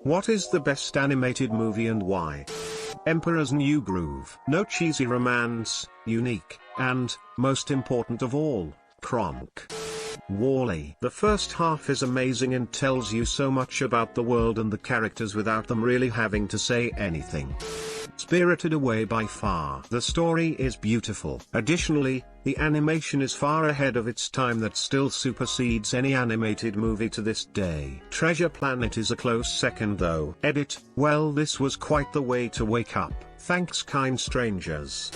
What is the best animated movie and why? Emperor's New Groove. No cheesy romance, unique, and, most important of all, Kronk. Wall-E. The first half is amazing and tells you so much about the world and the characters without them really having to say anything. Spirited Away by far. The story is beautiful. Additionally, the animation is far ahead of its time that still supersedes any animated movie to this day. Treasure Planet is a close second though. Edit. Well, this was quite the way to wake up. Thanks kind strangers.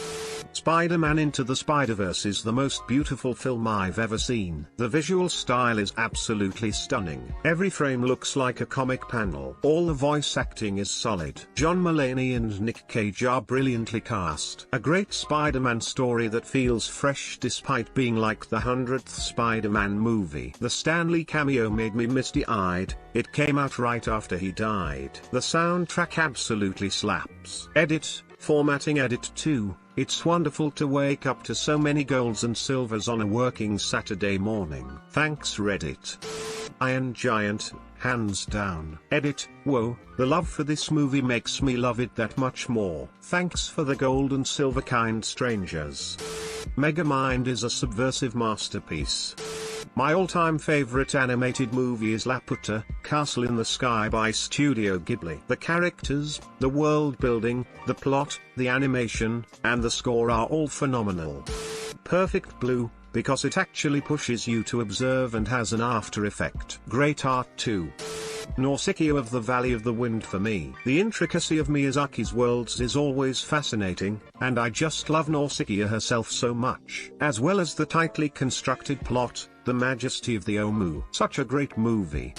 Spider-Man Into the Spider-Verse is the most beautiful film I've ever seen. The visual style is absolutely stunning. Every frame looks like a comic panel. All the voice acting is solid. John Mulaney and Nick Cage are brilliantly cast. A great Spider-Man story that feels fresh despite being like the 100th Spider-Man movie. The Stan Lee cameo made me misty-eyed. It came out right after he died. The soundtrack absolutely slaps. Edit. Formatting Edit 2. It's wonderful to wake up to so many golds and silvers on a working Saturday morning. Thanks Reddit. Iron Giant, hands down. Edit. Whoa, the love for this movie makes me love it that much more. Thanks for the gold and silver kind strangers. Megamind is a subversive masterpiece. My all-time favorite animated movie is Laputa, Castle in the Sky by Studio Ghibli. The characters, the world building, the plot, the animation, and the score are all phenomenal. Perfect Blue, because it actually pushes you to observe and has an after effect. Great art too. Nausicaa of the Valley of the Wind for me. The intricacy of Miyazaki's worlds is always fascinating, and I just love Nausicaa herself so much. As well as the tightly constructed plot, the majesty of the Omu. Such a great movie.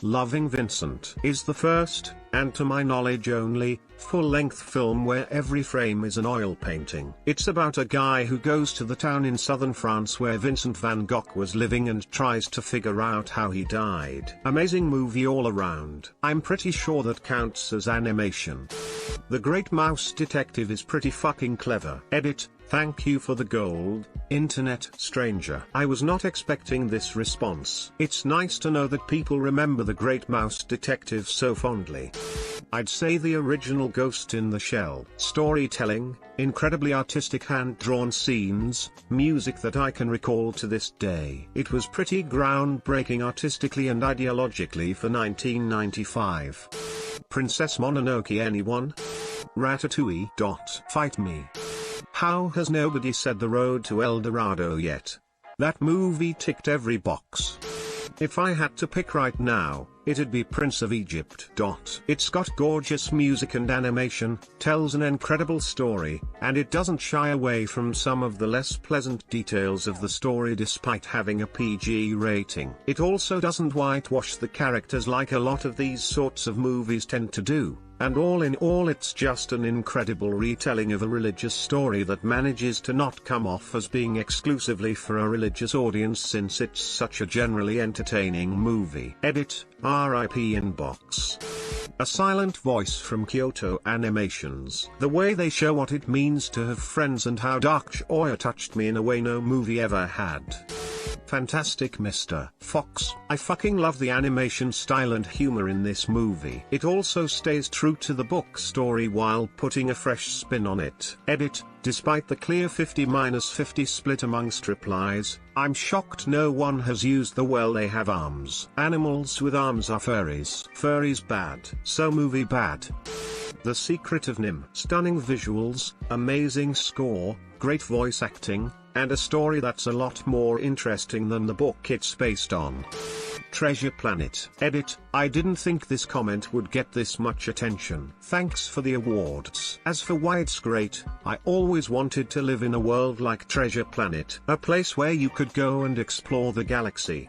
Loving Vincent is the first, and to my knowledge only, full-length film where every frame is an oil painting. It's about a guy who goes to the town in southern France where Vincent van Gogh was living and tries to figure out how he died. Amazing movie all around. I'm pretty sure that counts as animation. The Great Mouse Detective is pretty fucking clever. Edit. Thank you for the gold, internet stranger. I was not expecting this response. It's nice to know that people remember the Great Mouse Detective so fondly. I'd say the original Ghost in the Shell. Storytelling, incredibly artistic hand-drawn scenes, music that I can recall to this day. It was pretty groundbreaking artistically and ideologically for 1995. Princess Mononoke anyone? Ratatouille. Fight me. How has nobody said The Road to El Dorado yet? That movie ticked every box. If I had to pick right now, it'd be Prince of Egypt. It's got gorgeous music and animation, tells an incredible story, and it doesn't shy away from some of the less pleasant details of the story despite having a PG rating. It also doesn't whitewash the characters like a lot of these sorts of movies tend to do. And all in all, it's just an incredible retelling of a religious story that manages to not come off as being exclusively for a religious audience since it's such a generally entertaining movie. Edit. RIP Inbox. A silent voice from Kyoto Animations. The way they show what it means to have friends and how Dark Shoya touched me in a way no movie ever had. Fantastic Mr. Fox. I fucking love the animation style and humor in this movie. It also stays true to the book story while putting a fresh spin on it. Edit. Despite the clear 50-50 split amongst replies, I'm shocked no one has used the well they have arms. Animals with arms are furries. Furries bad. So movie bad. The Secret of Nim. Stunning visuals, amazing score, great voice acting, and a story that's a lot more interesting than the book it's based on. Treasure Planet. Edit. I didn't think this comment would get this much attention. Thanks for the awards. As for why it's great, I always wanted to live in a world like Treasure Planet. A place where you could go and explore the galaxy.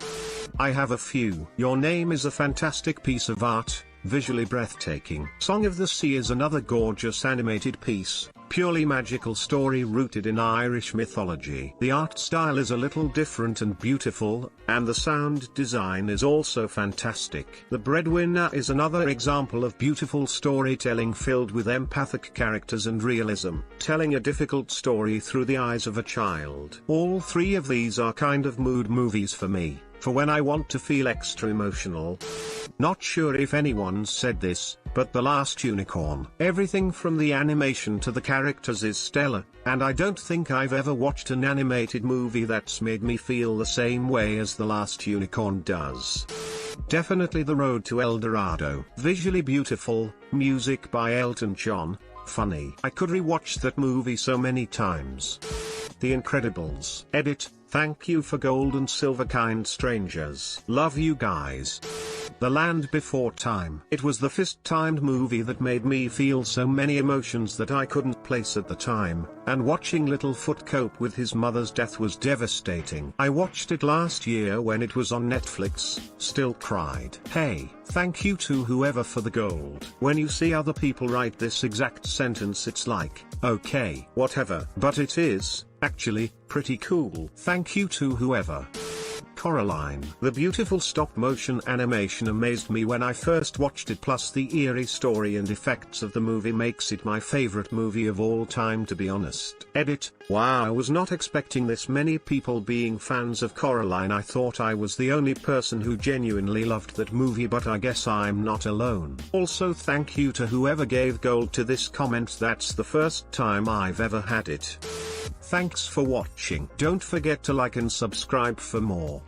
I have a few. Your Name is a fantastic piece of art, visually breathtaking. Song of the Sea is another gorgeous animated piece, purely magical story rooted in Irish mythology. The art style is a little different and beautiful, and the sound design is also fantastic. The Breadwinner is another example of beautiful storytelling filled with empathic characters and realism, telling a difficult story through the eyes of a child. All three of these are kind of mood movies for me. for when I want to feel extra emotional. Not sure if anyone said this, but The Last Unicorn. Everything from the animation to the characters is stellar, and I don't think I've ever watched an animated movie that's made me feel the same way as The Last Unicorn does. Definitely The Road to El Dorado. Visually beautiful, music by Elton John, funny. I could rewatch that movie so many times. The Incredibles. Edit, thank you for gold and silver, kind strangers. Love you guys. The Land Before Time. It was the fist-timed movie that made me feel so many emotions that I couldn't place at the time, and watching Littlefoot cope with his mother's death was devastating. I watched it last year when it was on Netflix, still cried. Hey, thank you to whoever for the gold. When you see other people write this exact sentence, it's like, okay, whatever. But it is, actually, pretty cool. Thank you to whoever. Coraline. The beautiful stop-motion animation amazed me when I first watched it, plus the eerie story and effects of the movie makes it my favorite movie of all time, to be honest. Edit, wow, I was not expecting this many people being fans of Coraline. I thought I was the only person who genuinely loved that movie, but I guess I'm not alone. Also thank you to whoever gave gold to this comment, that's the first time I've ever had it. Thanks for watching. Don't forget to like and subscribe for more.